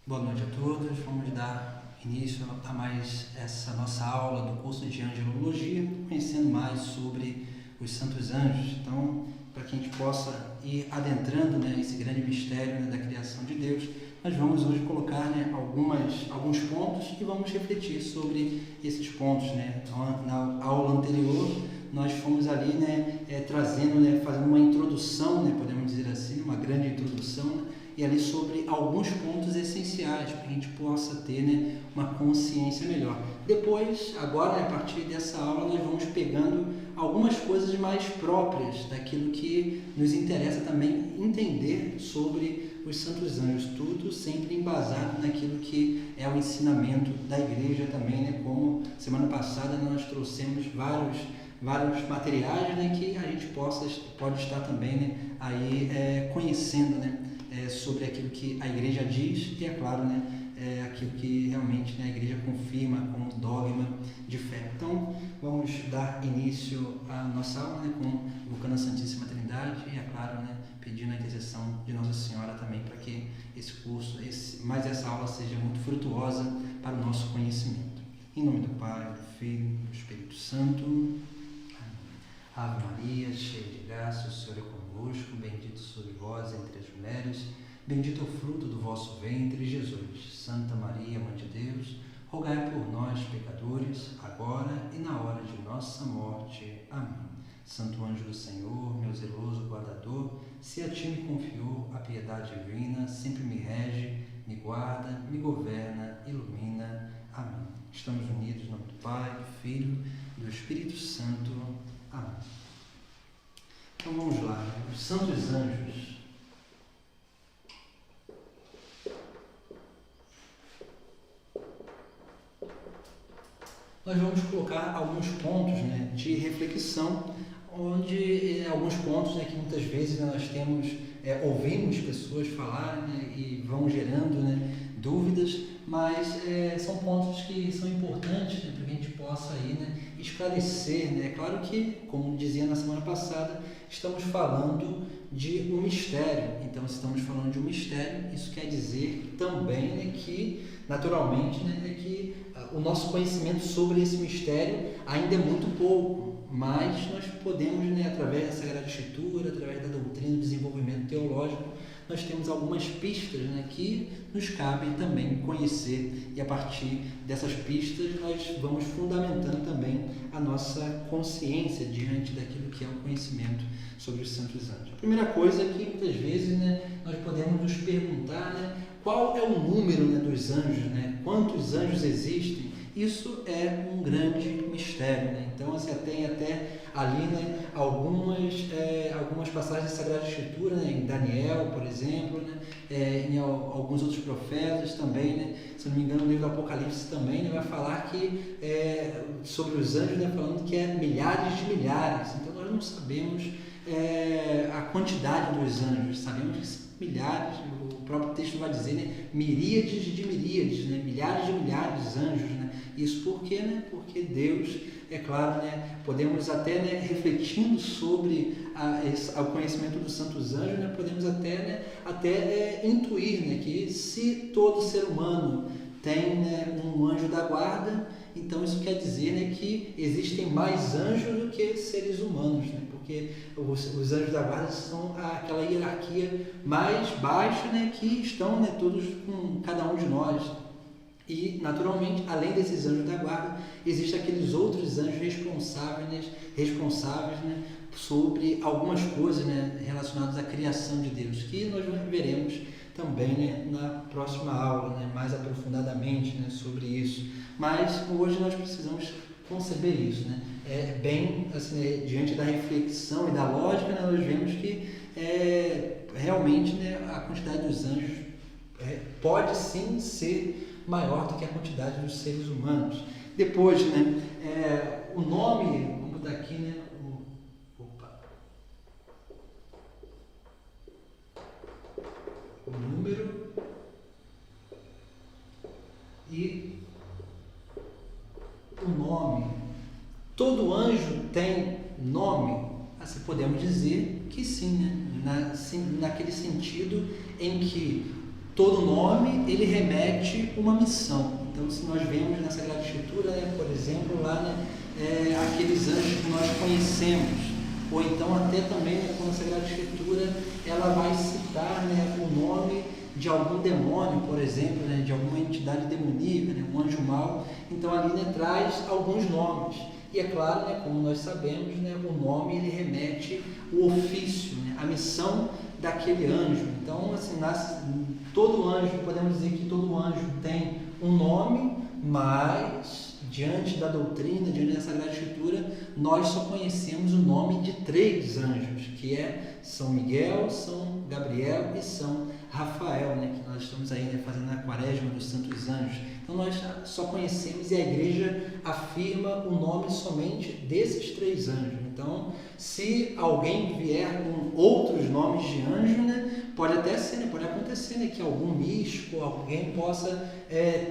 Boa noite a todos. Vamos dar início a mais essa nossa aula do curso de Angelologia, conhecendo mais sobre os santos anjos. Então, para que a gente possa ir adentrando esse grande mistério da criação de Deus, nós vamos hoje colocar alguns pontos e vamos refletir sobre esses pontos. Na aula anterior, nós fomos ali trazendo, fazendo uma introdução, podemos dizer assim, uma grande introdução, e ali sobre alguns pontos essenciais para que a gente possa ter uma consciência melhor. Depois, agora, a partir dessa aula, nós vamos pegando algumas coisas mais próprias daquilo que nos interessa também entender sobre os santos anjos, tudo sempre embasado naquilo que é o ensinamento da igreja também, como semana passada nós trouxemos vários materiais que a gente pode estar também aí conhecendo sobre aquilo que a igreja diz e, é claro, aquilo que realmente a igreja confirma como dogma de fé. Então, vamos dar início à nossa aula invocando a Santíssima Trindade e, é claro, pedindo a intercessão de Nossa Senhora também para que esse curso, essa aula seja muito frutuosa para o nosso conhecimento. Em nome do Pai, do Filho e do Espírito Santo. Amém. Ave Maria, cheia de graça, o Senhor é convosco, bendito sois vós entre as mulheres, bendito é o fruto do vosso ventre, Jesus. Santa Maria, Mãe de Deus, rogai por nós, pecadores, agora e na hora de nossa morte. Amém. Santo anjo do Senhor, meu zeloso guardador, se a ti me confiou a piedade divina, sempre me rege, me guarda, me governa, ilumina. Amém. Estamos unidos em nome do Pai, do Filho e do Espírito Santo. Amém. Então vamos lá, os santos anjos. Nós vamos colocar alguns pontos de reflexão, onde alguns pontos que muitas vezes nós ouvimos pessoas falar e vão gerando dúvidas, mas são pontos que são importantes para que a gente possa aí, esclarecer. É claro que, como dizia na semana passada, estamos falando de um mistério. Então, se estamos falando de um mistério, isso quer dizer também que, naturalmente, que o nosso conhecimento sobre esse mistério ainda é muito pouco, mas nós podemos, através da Sagrada Escritura, através da doutrina do desenvolvimento teológico, nós temos algumas pistas que nos cabe também conhecer, e a partir dessas pistas nós vamos fundamentando também a nossa consciência diante daquilo que é o conhecimento sobre os santos anjos. A primeira coisa é que muitas vezes nós podemos nos perguntar qual é o número dos anjos, quantos anjos existem. Isso é um grande mistério. Então, você tem até ali algumas passagens da Sagrada Escritura, em Daniel, por exemplo, em alguns outros profetas também, se não me engano, no livro do Apocalipse também vai falar que sobre os anjos, falando que é milhares de milhares. Então, nós não sabemos a quantidade dos anjos, sabemos que são milhares. O próprio texto vai dizer miríades de miríades, milhares de milhares de anjos. Isso por quê? Porque Deus, é claro, podemos até, refletindo sobre o conhecimento dos santos anjos, podemos até intuir que se todo ser humano tem um anjo da guarda, então isso quer dizer que existem mais anjos do que seres humanos, porque os anjos da guarda são aquela hierarquia mais baixa, que estão todos com cada um de nós. E, naturalmente, além desses anjos da guarda, existem aqueles outros anjos responsáveis sobre algumas coisas relacionadas à criação de Deus, que nós veremos também na próxima aula, mais aprofundadamente sobre isso. Mas hoje nós precisamos conceber isso. Bem, assim, diante da reflexão e da lógica, nós vemos que realmente a quantidade dos anjos pode sim ser maior do que a quantidade dos seres humanos. Depois, o nome, vamos botar aqui, o número e o nome. Todo anjo tem nome? Assim, podemos dizer que sim, naquele sentido em que todo nome ele remete uma missão. Então, se nós vemos na Sagrada Escritura, por exemplo, lá aqueles anjos que nós conhecemos, ou então até também com a Sagrada Escritura ela vai citar o nome de algum demônio, por exemplo, de alguma entidade demoníaca, um anjo mau. Então ali traz alguns nomes. E é claro, como nós sabemos, o nome ele remete o ofício, a missão daquele anjo. Então, assim, todo anjo, podemos dizer que todo anjo tem um nome, mas diante da doutrina, diante da Sagrada Escritura, nós só conhecemos o nome de 3 anjos, que é São Miguel, São Gabriel e São Rafael, que nós estamos aí fazendo a quaresma dos Santos Anjos. Então nós só conhecemos, e a Igreja afirma o nome somente desses 3 anjos. Então, se alguém vier com outros nomes de anjo, pode até ser, pode acontecer que algum místico, alguém possa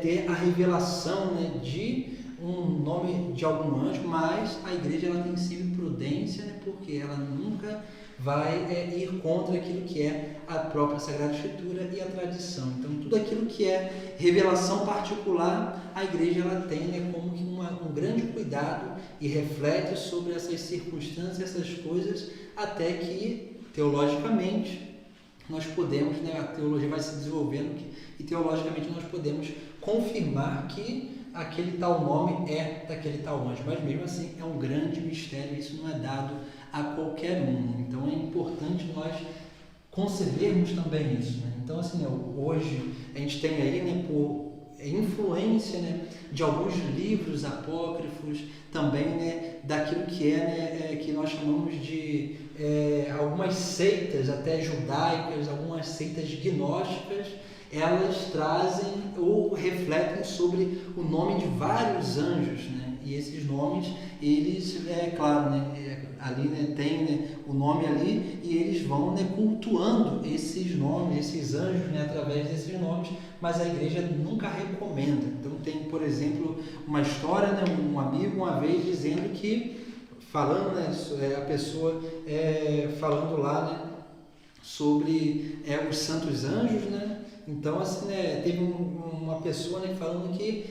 ter a revelação de um nome de algum anjo, mas a Igreja ela tem sempre prudência, porque ela nunca vai ir contra aquilo que é a própria Sagrada Escritura e a tradição. Então, tudo aquilo que é revelação particular, a Igreja ela tem como que um grande cuidado e reflete sobre essas circunstâncias, essas coisas, até que, teologicamente, nós podemos, a teologia vai se desenvolvendo e teologicamente nós podemos confirmar que aquele tal nome é daquele tal anjo, mas mesmo assim é um grande mistério, isso não é dado a qualquer um. Então é importante nós concebermos também isso. Então, assim, hoje a gente tem aí, por influência de alguns livros apócrifos, também daquilo que que nós chamamos de algumas seitas até judaicas, algumas seitas gnósticas, elas trazem ou refletem sobre o nome de vários anjos, e esses nomes, eles, claro, ali tem o nome ali, e eles vão cultuando esses nomes, esses anjos, através desses nomes, mas a Igreja nunca recomenda. Então tem, por exemplo, uma história, um amigo uma vez dizendo que, falando, a pessoa falando lá sobre os santos anjos, Então, assim, teve uma pessoa falando que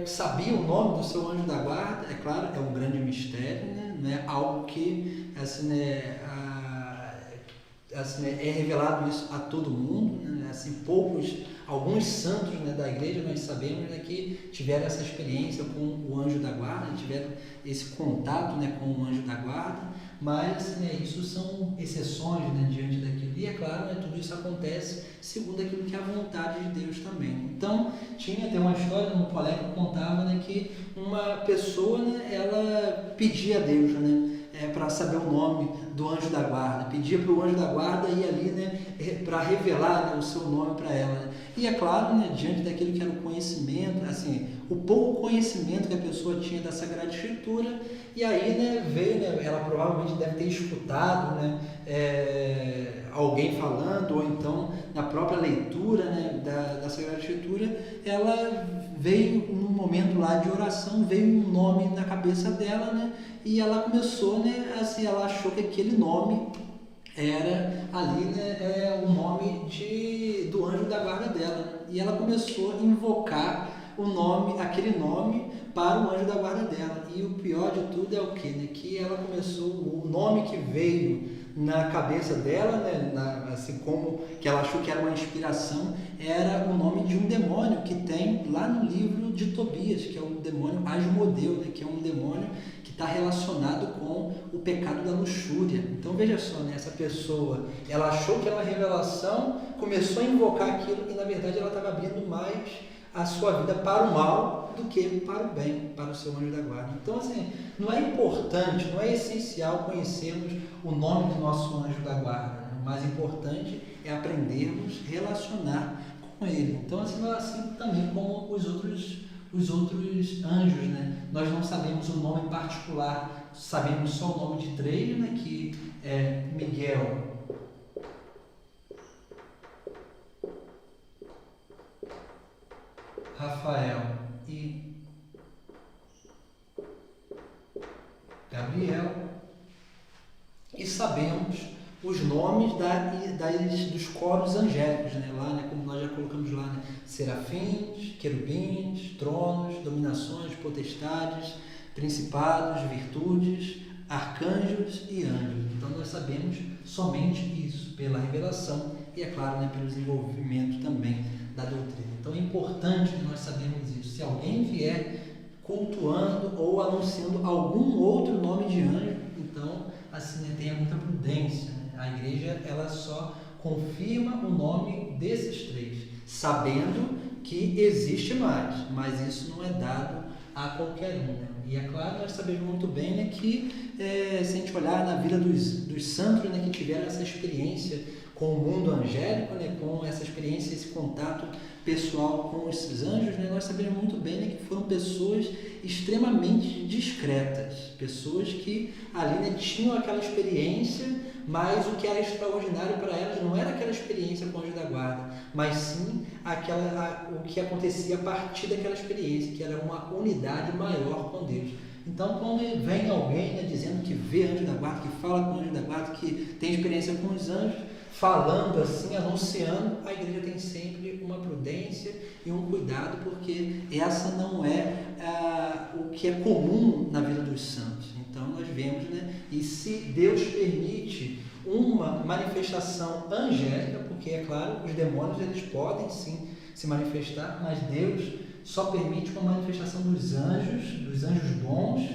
sabia o nome do seu anjo da guarda. É claro, é um grande mistério, algo que assim, é revelado isso a todo mundo, assim, alguns santos da Igreja nós sabemos que tiveram essa experiência com o anjo da guarda, tiveram esse contato com o anjo da guarda, mas isso são exceções diante daquilo, e é claro, tudo isso acontece segundo aquilo que é a vontade de Deus também. Então, tem uma história, um colega que contava que uma pessoa, ela pedia a Deus, para saber o nome do anjo da guarda, pedia para o anjo da guarda ir ali, para revelar o seu nome para ela. E é claro, diante daquilo que era o conhecimento, assim, o pouco conhecimento que a pessoa tinha da Sagrada Escritura, e aí veio, ela provavelmente deve ter escutado alguém falando, ou então na própria leitura da Sagrada Escritura, ela veio num momento lá de oração, veio um nome na cabeça dela, e ela começou, assim, ela achou que aquele nome era ali, o nome do anjo da guarda dela, e ela começou a invocar aquele nome para o anjo da guarda dela. E o pior de tudo é o quê? Que ela começou, o nome que veio na cabeça dela, assim como que ela achou que era uma inspiração, era o nome de um demônio que tem lá no livro de Tobias, que é o demônio Asmodeu, que é um demônio que está relacionado com o pecado da luxúria. Então veja só, essa pessoa, ela achou que era uma revelação, começou a invocar aquilo, e na verdade ela estava abrindo mais a sua vida para o mal do que para o bem, para o seu anjo da guarda. Então, assim, não é importante, não é essencial conhecermos o nome do nosso anjo da guarda. O mais importante é aprendermos a relacionar com ele. Então, assim também como os outros anjos, Nós não sabemos o nome particular, sabemos só o nome de 3, que é Miguel, Rafael e Gabriel, e sabemos os nomes dos coros angélicos, né? Lá, né, como nós já colocamos lá, né? Serafins, querubins, tronos, dominações, potestades, principados, virtudes, arcanjos e anjos. Então nós sabemos somente isso, pela revelação e, é claro, né, pelo desenvolvimento também da doutrina. Então é importante que nós sabemos isso. Se alguém vier cultuando ou anunciando algum outro nome de anjo, então assim, né, tenha muita prudência, né? A igreja ela só confirma o nome desses três, sabendo que existe mais, mas isso não é dado a qualquer um, né? E é claro, nós sabemos muito bem, né, que se a gente olhar na vida dos santos, né, que tiveram essa experiência com o mundo angélico, né, com essa experiência, esse contato pessoal com esses anjos, né, nós sabemos muito bem, né, que foram pessoas extremamente discretas, pessoas que ali, né, tinham aquela experiência, mas o que era extraordinário para elas não era aquela experiência com o anjo da guarda, mas sim o que acontecia a partir daquela experiência, que era uma unidade maior com Deus. Então, quando vem alguém, né, dizendo que vê anjo da guarda, que fala com o anjo da guarda, que tem experiência com os anjos, falando assim, anunciando, a igreja tem sempre uma prudência e um cuidado, porque essa não é o que é comum na vida dos santos. Então nós vemos, né? E se Deus permite uma manifestação angélica, porque é claro, os demônios eles podem sim se manifestar, mas Deus só permite uma manifestação dos anjos bons,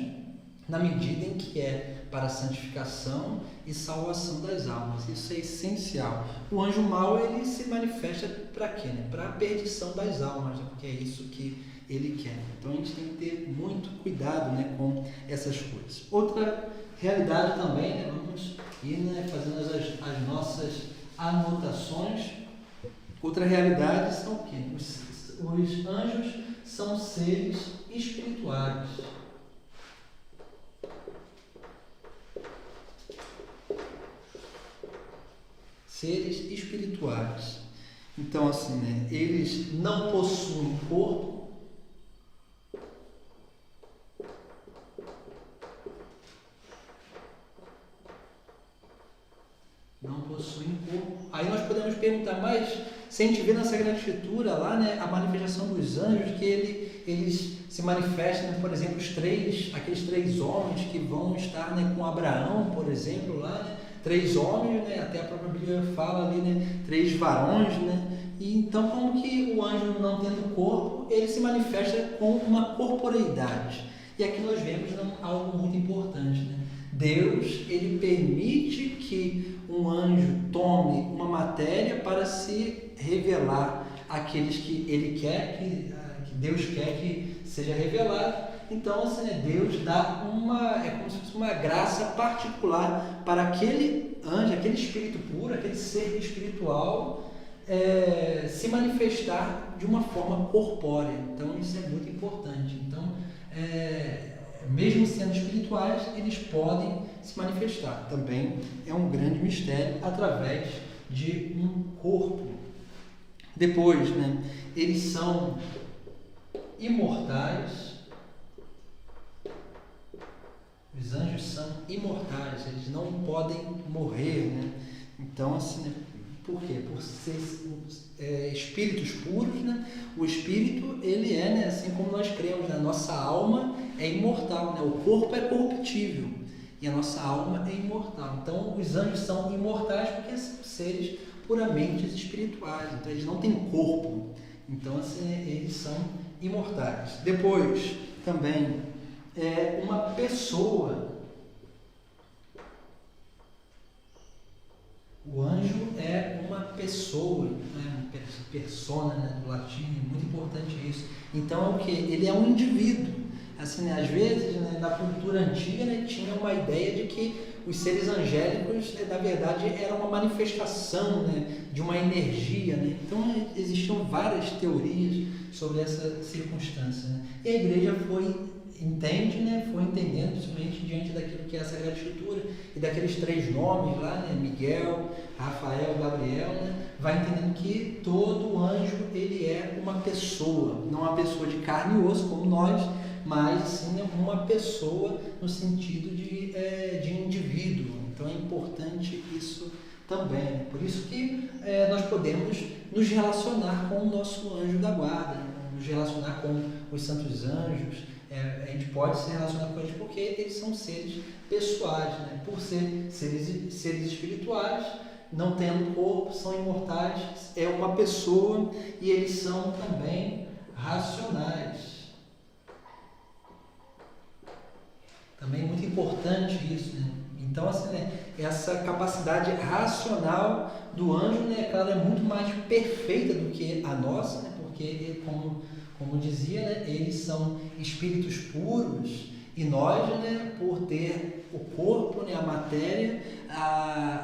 na medida em que é para a santificação e salvação das almas. Isso é essencial. O anjo mau, ele se manifesta para quê? Né? Para a perdição das almas, né? Porque é isso que ele quer. Então a gente tem que ter muito cuidado, né, com essas coisas. Outra realidade também, né, vamos ir, né, fazendo as nossas anotações. Outra realidade são o quê? Os anjos são seres espirituais. Seres espirituais. Então, assim, né, eles não possuem corpo, Aí nós podemos perguntar, mas se a gente vê na Sagrada Escritura lá, né, a manifestação dos anjos, que eles se manifestam, né, por exemplo, aqueles três homens que vão estar, né, com Abraão, por exemplo, lá, né, 3 homens, né, até a própria Bíblia fala ali, né, 3 varões, né, e então como que o anjo não tendo corpo, ele se manifesta com uma corporeidade. E aqui nós vemos algo muito importante, né? Deus, ele permite que um anjo tome uma matéria para se revelar àqueles que ele quer, que Deus quer que seja revelado. Então, assim, né, Deus dá é como se fosse uma graça particular para aquele anjo, aquele espírito puro, aquele ser espiritual, se manifestar de uma forma corpórea. Então, isso é muito importante. Então, mesmo sendo espirituais, eles podem se manifestar. Também é um grande mistério através de um corpo. Depois, né, eles são imortais. Os anjos são imortais, eles não podem morrer, né? Então, assim, né, por quê? Por ser espíritos puros, né? O espírito, ele né, assim como nós cremos, né? A nossa alma é imortal, né? O corpo é corruptível e a nossa alma é imortal. Então, os anjos são imortais porque são seres puramente espirituais, então eles não têm corpo. Então, assim, eles são imortais. Depois, também, uma pessoa. O anjo é uma pessoa, né? Persona, né? Do latim, é muito importante isso. Então é o que? Ele é um indivíduo. Assim, né? Às vezes, né, na cultura antiga, né, tinha uma ideia de que os seres angélicos, na verdade, era uma manifestação, né, de uma energia, né? Então existiam várias teorias sobre essa circunstância, né? E a igreja foi entendendo, principalmente diante daquilo que é a Sagrada Escritura e daqueles 3 nomes lá, né, Miguel, Rafael, Gabriel, né, vai entendendo que todo anjo ele é uma pessoa, não uma pessoa de carne e osso como nós, mas sim uma pessoa no sentido de indivíduo. Então é importante isso também. Né? Por isso que nós podemos nos relacionar com o nosso anjo da guarda, né? Nos relacionar com os santos anjos. A gente pode se relacionar com eles porque eles são seres pessoais, né? Por ser seres espirituais, não tendo corpo, são imortais, é uma pessoa, e eles são também racionais. Também é muito importante isso, né? Então, assim, né, essa capacidade racional do anjo, né, ela é muito mais perfeita do que a nossa, né? Porque, como dizia, né, eles são espíritos puros, e nós, né, por ter o corpo, né, a matéria,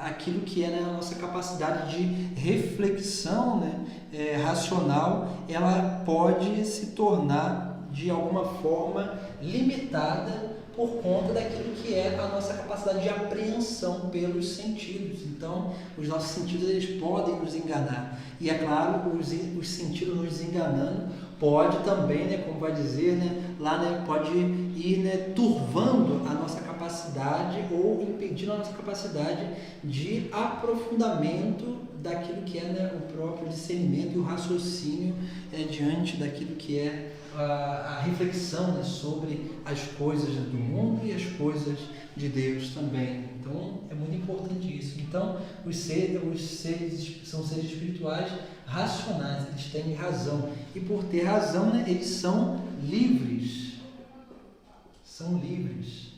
aquilo que é, né, a nossa capacidade de reflexão, né, racional, ela pode se tornar de alguma forma limitada por conta daquilo que é a nossa capacidade de apreensão pelos sentidos. Então, os nossos sentidos, eles podem nos enganar. E é claro, os sentidos nos enganando pode também, né, como vai dizer, né, lá, né, pode ir, né, turvando a nossa capacidade ou impedindo a nossa capacidade de aprofundamento daquilo que é, né, o próprio discernimento e o raciocínio diante daquilo que é a reflexão, né, sobre as coisas do mundo e as coisas de Deus também. Então, é muito importante isso. Então, os seres são seres espirituais racionais, eles têm razão. E por ter razão, né, eles são livres. São livres.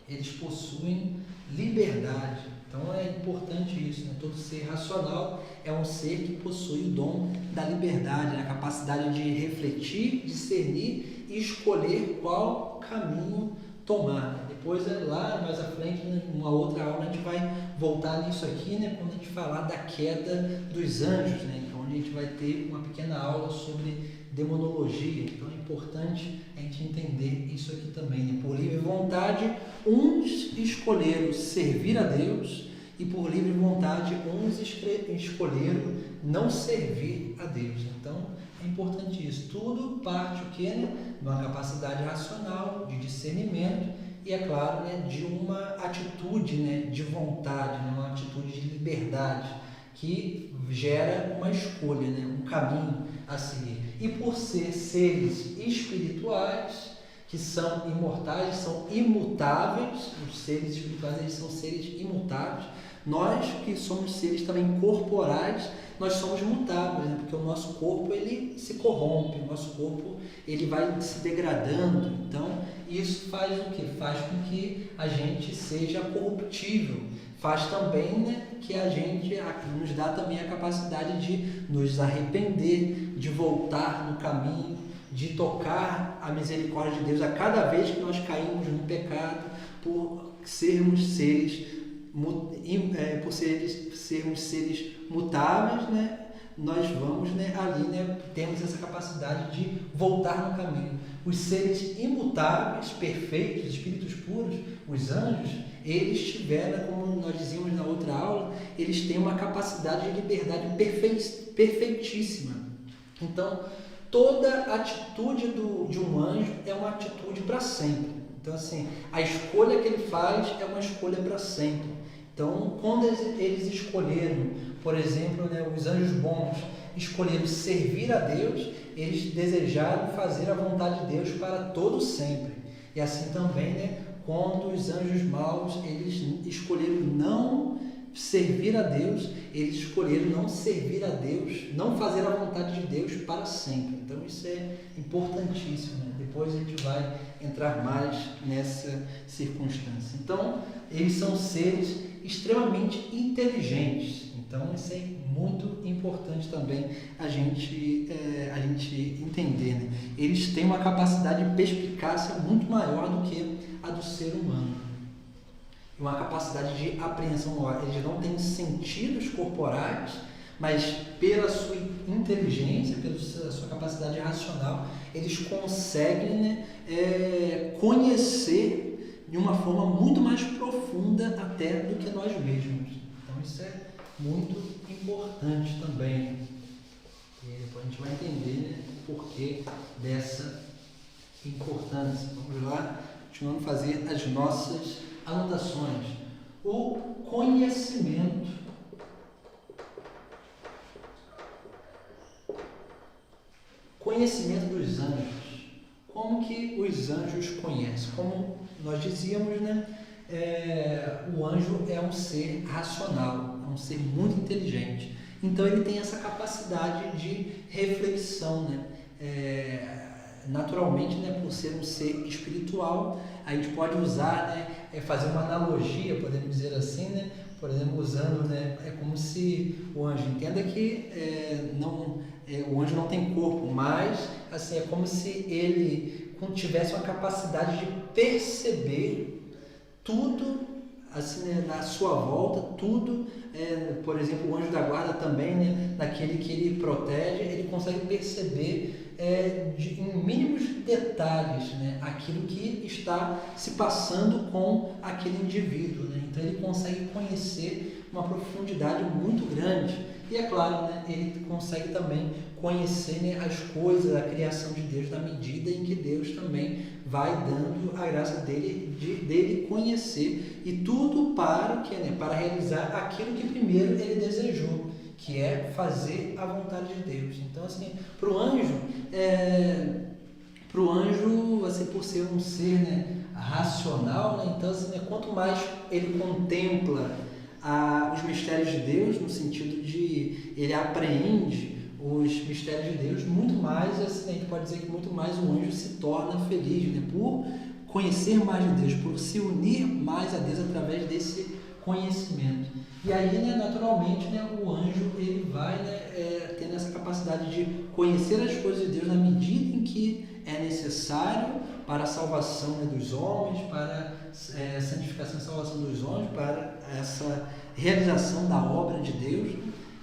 Eles possuem liberdade. Então é importante isso, né? Todo ser racional é um ser que possui o dom da liberdade, né? A capacidade de refletir, discernir e escolher qual caminho tomar. Depois, lá mais à frente, né, numa outra aula, a gente vai voltar nisso aqui, né, quando a gente falar da queda dos anjos, né? Então a gente vai ter uma pequena aula sobre demonologia. Então é importante a gente entender isso aqui também, né? Por livre vontade, uns escolheram servir a Deus, e por livre vontade, uns escolheram não servir a Deus. Então é importante isso. Tudo parte o quê, né? De uma capacidade racional, de discernimento e, é claro, né, de uma atitude, né, de vontade, né, uma atitude de liberdade que gera uma escolha, né, um caminho a seguir. E por ser seres espirituais, que são imortais, são imutáveis, os seres espirituais, eles são seres imutáveis. Nós, que somos seres também corporais, nós somos mutáveis, né? Porque o nosso corpo, ele se corrompe, o nosso corpo, ele vai se degradando. Então, isso faz o quê? Faz com que a gente seja corruptível. Faz também, né, que a gente nos dá também a capacidade de nos arrepender, de voltar no caminho, de tocar a misericórdia de Deus a cada vez que nós caímos no pecado, por sermos seres mutáveis, né? Nós vamos, né, ali, né, temos essa capacidade de voltar no caminho. Os seres imutáveis, perfeitos, espíritos puros, os anjos, eles tiveram, como nós dizíamos na outra aula, eles têm uma capacidade de liberdade perfeitíssima. Então, toda atitude de um anjo é uma atitude para sempre. Então, assim, a escolha que ele faz é uma escolha para sempre. Então, quando eles escolheram, por exemplo, né, os anjos bons escolheram servir a Deus, eles desejaram fazer a vontade de Deus para todo sempre. E assim também, né, quando os anjos maus, eles escolheram não servir a Deus, eles escolheram não servir a Deus, não fazer a vontade de Deus para sempre. Então isso é importantíssimo, né? Depois a gente vai entrar mais nessa circunstância. Então, eles são seres extremamente inteligentes. Então isso é muito importante também a gente entender, né? Eles têm uma capacidade de perspicácia muito maior do que a do ser humano. Uma capacidade de apreensão maior. Eles não têm sentidos corporais, mas pela sua inteligência, pela sua capacidade racional, eles conseguem, né, conhecer de uma forma muito mais profunda até do que nós mesmos. Então isso é muito importante também. E depois a gente vai entender, né, o porquê dessa importância. Vamos lá, continuando a fazer as nossas anotações. O conhecimento dos anjos. Como que os anjos conhecem? Como nós dizíamos, né? O anjo é um ser racional, é um ser muito inteligente. Então ele tem essa capacidade de reflexão, né? Naturalmente, né, por ser um ser espiritual, a gente pode usar, né, fazer uma analogia, podemos dizer assim, né? Por exemplo, usando, né, é como se o anjo entenda que o anjo não tem corpo, mas assim, é como se ele tivesse uma capacidade de perceber tudo assim, né, na sua volta, tudo, por exemplo, o anjo da guarda também, né, naquele que ele protege, ele consegue perceber em mínimos detalhes, né, aquilo que está se passando com aquele indivíduo, né? Então ele consegue conhecer uma profundidade muito grande e é claro, né, ele consegue também conhecer, né, as coisas, a criação de Deus na medida em que Deus também vai dando a graça dele conhecer e tudo para realizar aquilo que primeiro ele desejou, que é fazer a vontade de Deus. Então, assim, para o anjo, assim, por ser um ser, né, racional, né, então, assim, né, quanto mais ele contempla os mistérios de Deus, no sentido de ele apreende os mistérios de Deus, muito mais, assim, a gente pode dizer que muito mais o anjo se torna feliz, né, por conhecer mais de Deus, por se unir mais a Deus através desse conhecimento. E aí, né, naturalmente, né, o anjo ele vai, né, tendo essa capacidade de conhecer as coisas de Deus na medida em que é necessário para a salvação, né, dos homens, para a santificação e salvação dos homens, para essa realização da obra de Deus.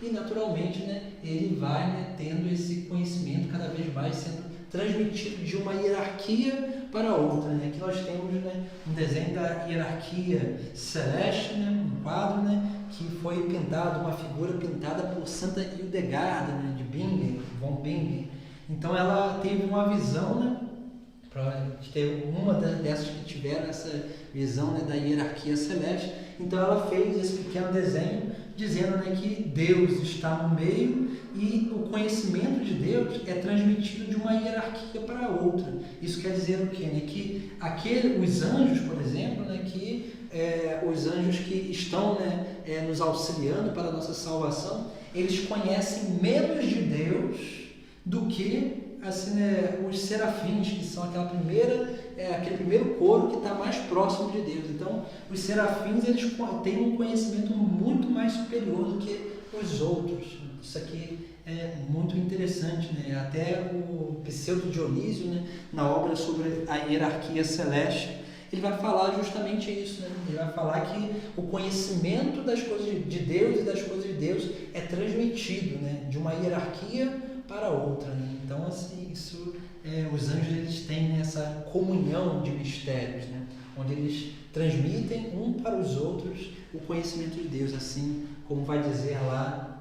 E naturalmente, né, ele vai, né, tendo esse conhecimento cada vez mais sendo transmitido de uma hierarquia para outra, né? Aqui nós temos, né, um desenho da hierarquia celeste, né, um quadro, né, que foi pintado, uma figura pintada por Santa Hildegarda, né, de Bingen, von Bingen. Então ela teve uma visão, né, para ter uma dessas que tiveram essa visão, né, da hierarquia celeste. Então ela fez esse pequeno desenho dizendo, né, que Deus está no meio e o conhecimento de Deus é transmitido de uma hierarquia para outra. Isso quer dizer o quê? Né? Que os anjos, por exemplo, né, que os anjos que estão, né, nos auxiliando para a nossa salvação, eles conhecem menos de Deus do que assim, né, os serafins, que são aquele primeiro coro que está mais próximo de Deus. Então, os serafins eles têm um conhecimento muito mais superior do que os outros. Isso aqui é muito interessante, né? Até o Pseudo Dionísio, né, na obra sobre a hierarquia celeste, ele vai falar justamente isso, né? Ele vai falar que o conhecimento das coisas de Deus e das coisas de Deus é transmitido, né, de uma hierarquia para outra, né? Então, assim, os anjos eles têm essa comunhão de mistérios, né, onde eles transmitem um para os outros o conhecimento de Deus, assim como vai dizer lá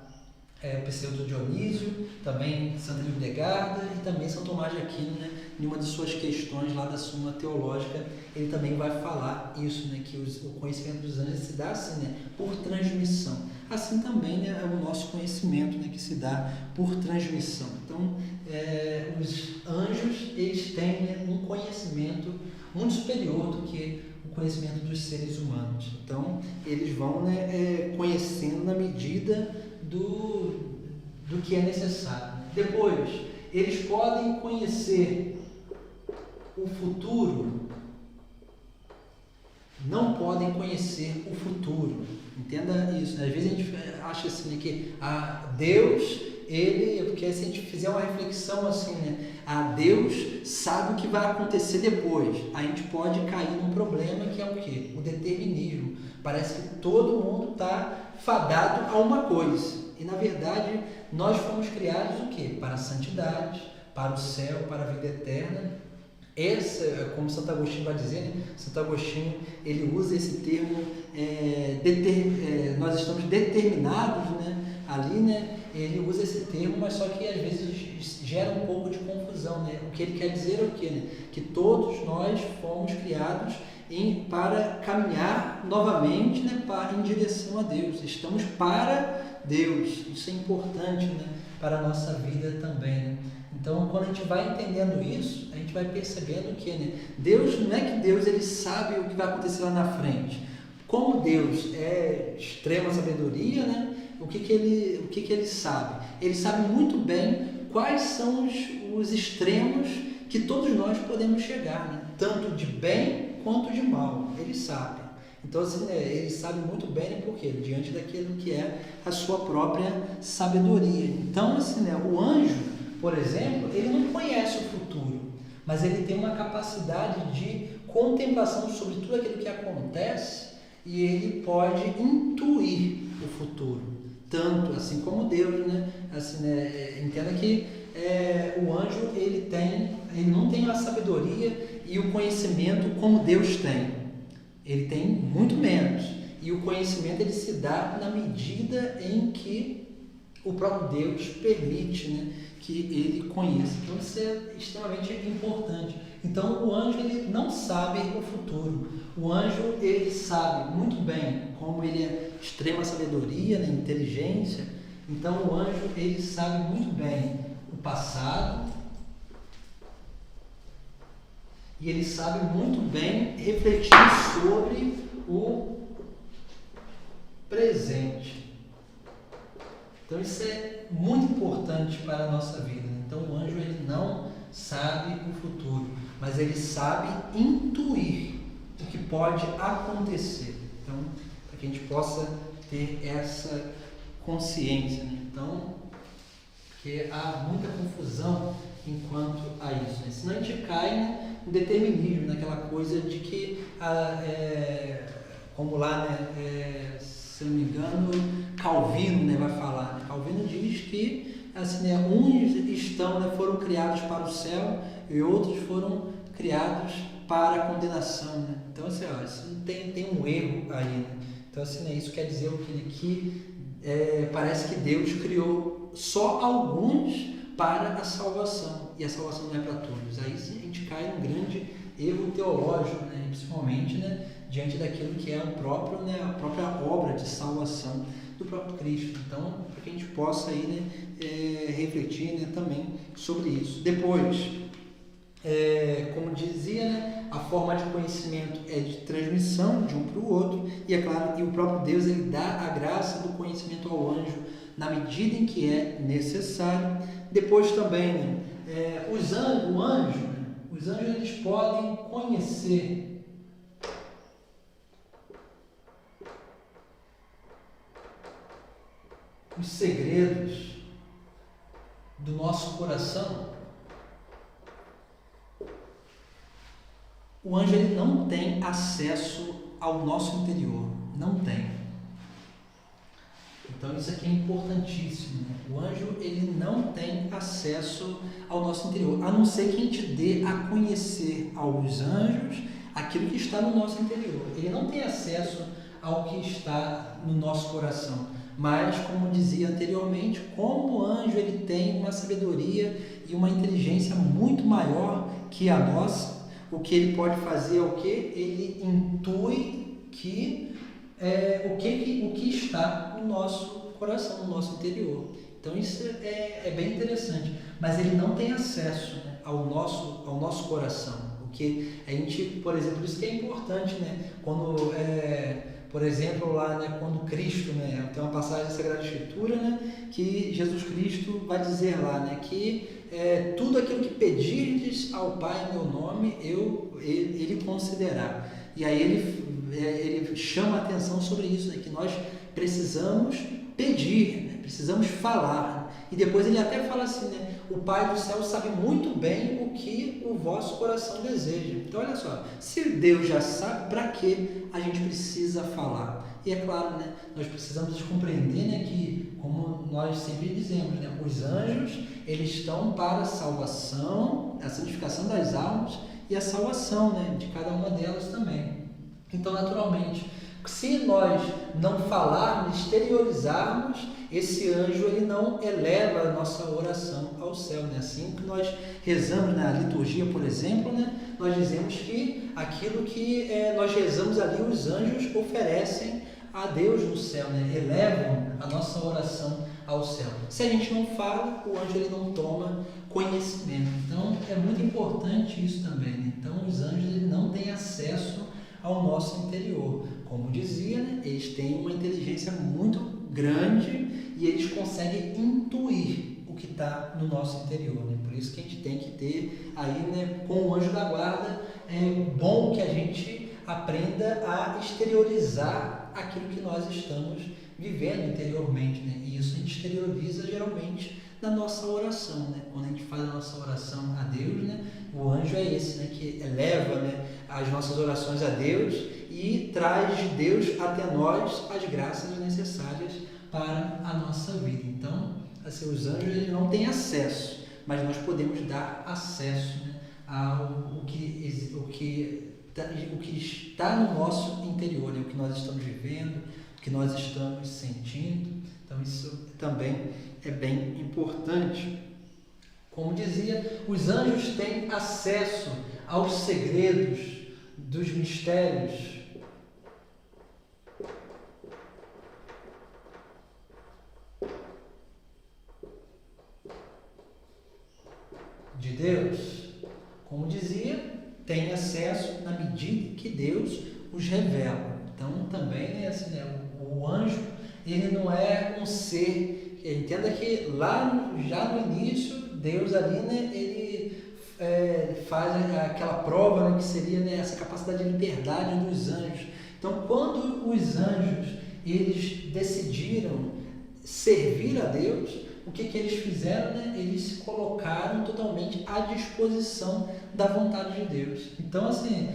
Pseudo Dionísio, também Santa Hildegarda e também São Tomás de Aquino, né, em uma de suas questões lá da Súmula Teológica, ele também vai falar isso, né, que o conhecimento dos anjos se dá assim, né, por transmissão. Assim também, né, é o nosso conhecimento, né, que se dá por transmissão. Então, os anjos eles têm, né, um conhecimento muito superior do que o conhecimento dos seres humanos. Então, eles vão, né, conhecendo na medida do que é necessário. Depois, eles podem conhecer o futuro, não podem conhecer o futuro. Entenda isso, né? Às vezes a gente acha assim, né, que Deus, porque se a gente fizer uma reflexão assim, né, Deus sabe o que vai acontecer depois. A gente pode cair num problema que é o quê? O determinismo. Parece que todo mundo está fadado a uma coisa. E na verdade, nós fomos criados o quê? Para a santidade, para o céu, para a vida eterna. Como Santo Agostinho vai dizer, né? Santo Agostinho ele usa esse termo, nós estamos determinados, né? Ali, né? Ele usa esse termo, mas só que às vezes gera um pouco de confusão, né? O que ele quer dizer é o quê? Né? Que todos nós fomos criados para caminhar novamente, né, em direção a Deus. Estamos para Deus. Isso é importante, né, para a nossa vida também. Né? Então, quando a gente vai entendendo isso, a gente vai percebendo que, né, Deus, não é que Deus ele sabe o que vai acontecer lá na frente. Como Deus é extrema sabedoria, né, o que ele sabe? Ele sabe muito bem quais são os extremos que todos nós podemos chegar, né? Tanto de bem quanto de mal, ele sabe. Então, assim, né, ele sabe muito bem, né, porque diante daquilo que é a sua própria sabedoria. Então, assim, né, o anjo, por exemplo, ele não conhece o futuro, mas ele tem uma capacidade de contemplação sobre tudo aquilo que acontece e ele pode intuir o futuro, tanto assim como Deus, né? Assim, né, entenda que o anjo ele não tem a sabedoria e o conhecimento como Deus tem. Ele tem muito menos. E o conhecimento ele se dá na medida em que o próprio Deus permite, né, que ele conheça. Então isso é extremamente importante. Então o anjo ele não sabe o futuro. O anjo ele sabe muito bem, como ele é extrema sabedoria, né, inteligência. Então o anjo ele sabe muito bem o passado e ele sabe muito bem refletir sobre o presente. Então isso é muito importante para a nossa vida. Então o anjo ele não sabe o futuro, mas ele sabe intuir o que pode acontecer. Então, para que a gente possa ter essa consciência, né? Então, porque há muita confusão enquanto a isso, né? Senão a gente cai, né, no determinismo, naquela coisa de que, como lá, né, se não me engano, Calvino, né, vai falar. Né? Calvino diz que assim, né, uns foram criados para o céu e outros foram criados para a condenação. Né? Então, assim, isso tem um erro aí. Né? Então, assim, né, isso quer dizer que parece que Deus criou só alguns para a salvação, e a salvação não é para todos. Aí sim, a gente cai num grande erro teológico, né? Principalmente, né, diante daquilo que é a própria obra de salvação do próprio Cristo. Então, para que a gente possa aí, né, refletir, né, também sobre isso. Depois, como dizia, né, a forma de conhecimento é de transmissão de um para o outro, e é claro, e o próprio Deus ele dá a graça do conhecimento ao anjo na medida em que é necessário. Depois também, né, os anjos eles podem conhecer os segredos do nosso coração. O anjo ele não tem acesso ao nosso interior, não tem. Então isso aqui é importantíssimo. Né? O anjo ele não tem acesso ao nosso interior, a não ser que a gente dê a conhecer aos anjos aquilo que está no nosso interior. Ele não tem acesso ao que está no nosso coração. Mas, como dizia anteriormente, como o anjo ele tem uma sabedoria e uma inteligência muito maior que a nossa, o que ele pode fazer é o que? Ele intui que o que está no nosso coração, no nosso interior. Então isso é bem interessante, mas ele não tem acesso, né, ao nosso coração. O que a gente, por exemplo, isso que é importante, né? Quando, por exemplo, lá, né, quando Cristo, né, tem uma passagem da Sagrada Escritura, né, que Jesus Cristo vai dizer lá, né, que tudo aquilo que pedirdes ao Pai em meu nome, ele concederá. E aí ele chama a atenção sobre isso, né? Que nós precisamos pedir, né? Precisamos falar. Né? E depois ele até fala assim, né? O Pai do céu sabe muito bem o que o vosso coração deseja. Então olha só, se Deus já sabe, para que a gente precisa falar? E é claro, né? Nós precisamos compreender, né, que, como nós sempre dizemos, né, os anjos eles estão para a salvação, a santificação das almas e a salvação, né, de cada uma delas também. Então, naturalmente, se nós não falarmos, exteriorizarmos, esse anjo ele não eleva a nossa oração ao céu, né? Assim que nós rezamos na liturgia, por exemplo, né? Nós dizemos que aquilo que nós rezamos ali, os anjos oferecem a Deus no céu, né? Elevam a nossa oração ao céu. Se a gente não fala, o anjo ele não toma conhecimento. Então é muito importante isso também, né? Então os anjos ele não têm acesso ao nosso interior. Como dizia, né? Eles têm uma inteligência muito grande e eles conseguem intuir o que está no nosso interior, né? Por isso que a gente tem que ter aí, né, com o anjo da guarda, é bom que a gente aprenda a exteriorizar aquilo que nós estamos vivendo interiormente, né? E isso a gente exterioriza geralmente na nossa oração, né? Quando a gente faz a nossa oração a Deus, né? O anjo é esse, né? Que eleva, né, as nossas orações a Deus e traz de Deus até nós as graças necessárias para a nossa vida. Então, assim, os anjos eles não têm acesso, mas nós podemos dar acesso, né, ao que está no nosso interior, né? O que nós estamos vivendo, o que nós estamos sentindo. Então isso também é bem importante. Como dizia, os anjos têm acesso aos segredos dos mistérios de Deus. Como dizia, tem acesso na medida que Deus os revela. Então também, né, assim, né, o anjo ele não é um ser, entenda que lá já no início Deus ali, né, ele faz aquela prova, né, que seria, né, essa capacidade de liberdade dos anjos. Então quando os anjos eles decidiram servir a Deus, o que eles fizeram, né? Eles se colocaram totalmente à disposição da vontade de Deus. Então, assim,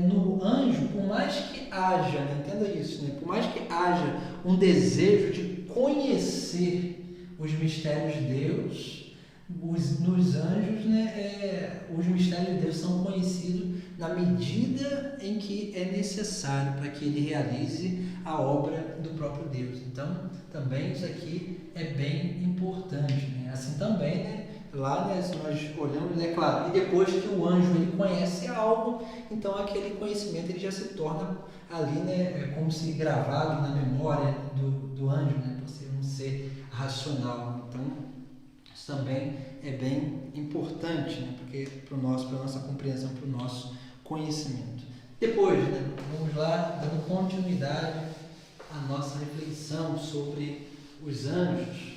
no anjo, por mais que haja, né? Entenda isso, né? Por mais que haja um desejo de conhecer os mistérios de Deus, nos anjos, né? Os mistérios de Deus são conhecidos na medida em que é necessário para que ele realize a obra do próprio Deus. Então, também isso aqui é bem importante, né? Assim também, né? Lá, né, se nós olhamos, é claro, e depois que o anjo ele conhece algo, então aquele conhecimento ele já se torna ali, né, como se gravado na memória do anjo, né, por ser um ser racional. Então, isso também é bem importante, né, porque para a nossa compreensão, para o nosso conhecimento. Depois, né, vamos lá, dando continuidade à nossa reflexão sobre os anjos.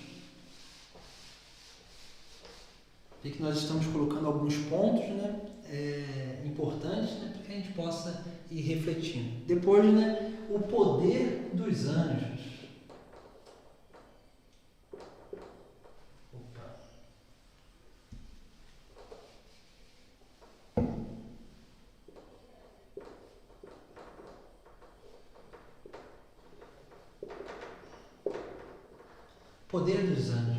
E que nós estamos colocando alguns pontos, né, importantes, né, para que a gente possa ir refletindo. Depois, né, o poder dos anjos. Poder dos anjos.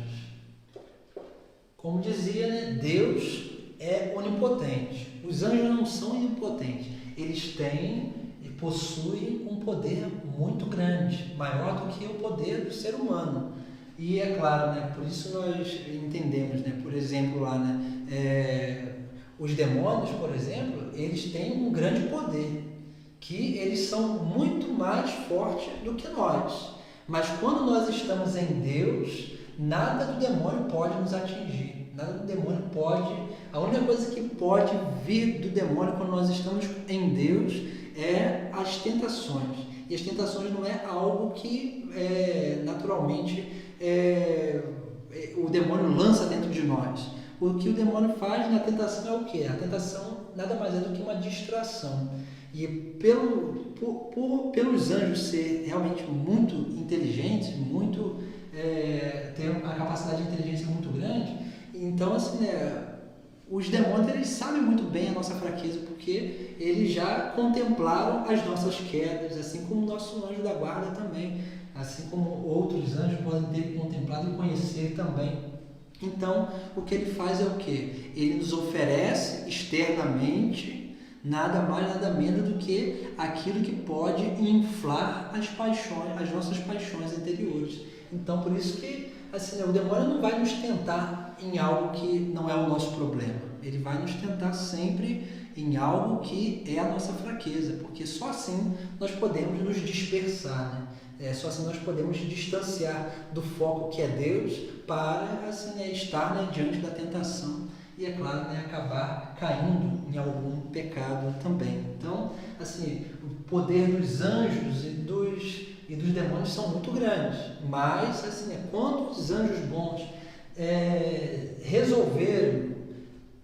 Como dizia, né, Deus é onipotente. Os anjos não são onipotentes. Eles têm e possuem um poder muito grande, maior do que o poder do ser humano. E é claro, né, por isso nós entendemos, né, por exemplo, lá, né, os demônios, por exemplo, eles têm um grande poder, que eles são muito mais fortes do que nós. Mas quando nós estamos em Deus, nada do demônio pode nos atingir. Nada do demônio pode... A única coisa que pode vir do demônio quando nós estamos em Deus é as tentações. E as tentações não é algo que naturalmente o demônio lança dentro de nós. O que o demônio faz na tentação é o quê? A tentação nada mais é do que uma distração. E pelos anjos ser realmente muito inteligentes, ter a capacidade de inteligência muito grande, então assim, né, os demônios eles sabem muito bem a nossa fraqueza, porque eles já contemplaram as nossas quedas, assim como o nosso anjo da guarda também, assim como outros anjos podem ter contemplado e conhecer também. Então, o que ele faz é o quê? Ele nos oferece externamente, nada mais, nada menos do que aquilo que pode inflar as paixões, as nossas paixões interiores. Então, por isso que assim, o demônio não vai nos tentar em algo que não é o nosso problema. Ele vai nos tentar sempre em algo que é a nossa fraqueza, porque só assim nós podemos nos dispersar, né? Só assim nós podemos distanciar do foco que é Deus para assim, estar, né, diante da tentação e, é claro, né, acabar caindo em algum pecado também. Então, assim, o poder dos anjos e dos demônios são muito grandes, mas assim, quando os anjos bons resolveram,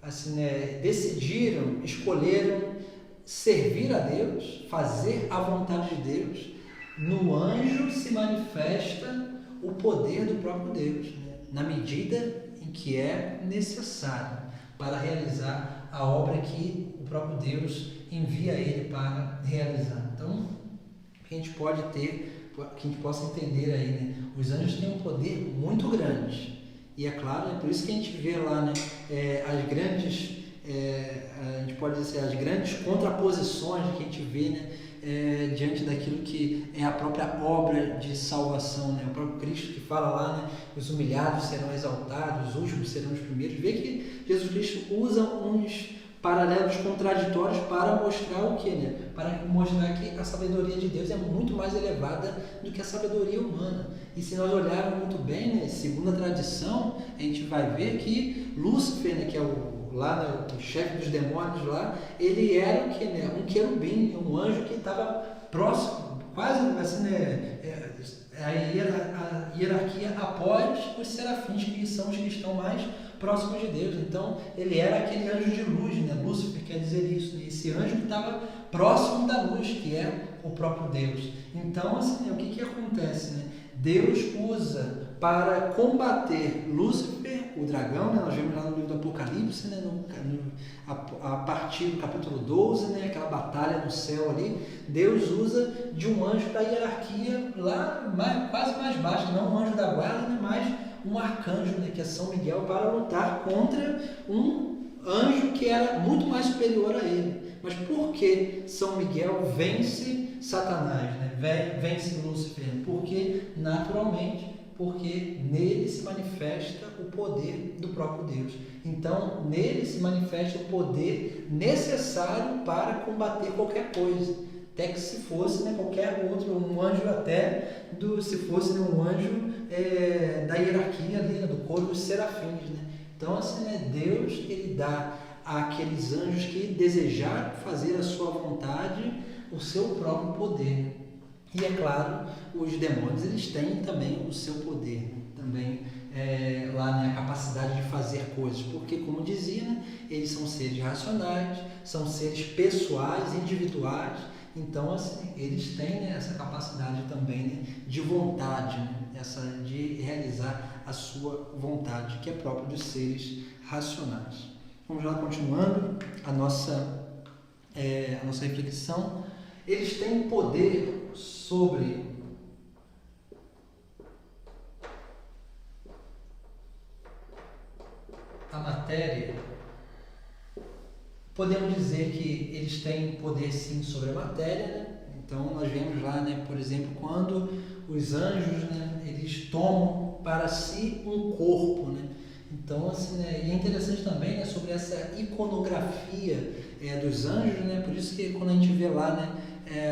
assim, decidiram, escolheram servir a Deus, fazer a vontade de Deus, no anjo se manifesta o poder do próprio Deus, né? Na medida em que é necessário para realizar a obra que o próprio Deus envia ele para realizar. Então, que a gente pode ter, que a gente possa entender aí, né? Os anjos têm um poder muito grande. E é claro, é por isso que a gente vê lá, né, as grandes, a gente pode dizer, as grandes contraposições que a gente vê, né, diante daquilo que é a própria obra de salvação, né? O próprio Cristo que fala lá, né, os humilhados serão exaltados, os últimos serão os primeiros. Vê que Jesus Cristo usa uns paralelos contraditórios para mostrar o que, né? Para mostrar que a sabedoria de Deus é muito mais elevada do que a sabedoria humana. E se nós olharmos muito bem, né, segundo a tradição, a gente vai ver que Lúcifer, né, que é o chefe dos demônios lá, ele era o que, né, um querubim, um anjo que estava próximo, quase assim, né, a hierarquia após os serafins, que são os que estão mais próximos de Deus. Então, ele era aquele anjo de luz, né? Lúcifer quer dizer isso, né? Esse anjo que estava próximo da luz, que é o próprio Deus. Então, assim, o que acontece, né? Deus usa para combater Lúcifer, o dragão, né? Nós vemos lá no livro do Apocalipse, né? A partir do capítulo 12, né? Aquela batalha no céu ali, Deus usa de um anjo da hierarquia lá quase mais baixo, não um anjo da guarda, né? Mas um arcanjo, né? Que é São Miguel, para lutar contra um anjo que era muito mais superior a ele. Mas por que São Miguel vence Satanás, né? Vence Lúcifer? Porque, naturalmente, porque nele se manifesta o poder do próprio Deus. Então, nele se manifesta o poder necessário para combater qualquer coisa. Até que se fosse, né, qualquer outro, um anjo até, se fosse, né, um anjo da hierarquia ali, né, do coro dos serafins. Né? Então, assim, né, Deus, ele dá àqueles anjos que desejaram fazer a sua vontade o seu próprio poder. E é claro, os demônios, eles têm também o seu poder, também lá, né, a capacidade de fazer coisas, porque, como dizia, né, eles são seres racionais, são seres pessoais, individuais. Então, assim, eles têm, né, essa capacidade também, né, de vontade, né, de realizar a sua vontade, que é própria dos seres racionais. Vamos lá, continuando a nossa reflexão. Eles têm poder sobre a matéria. Podemos dizer que eles têm poder, sim, sobre a matéria, né? Então, nós vemos lá, né, por exemplo, quando os anjos, né, eles tomam para si um corpo, né? Então, assim, né, e é interessante também, né, sobre essa iconografia dos anjos, né? Por isso que quando a gente vê lá, né,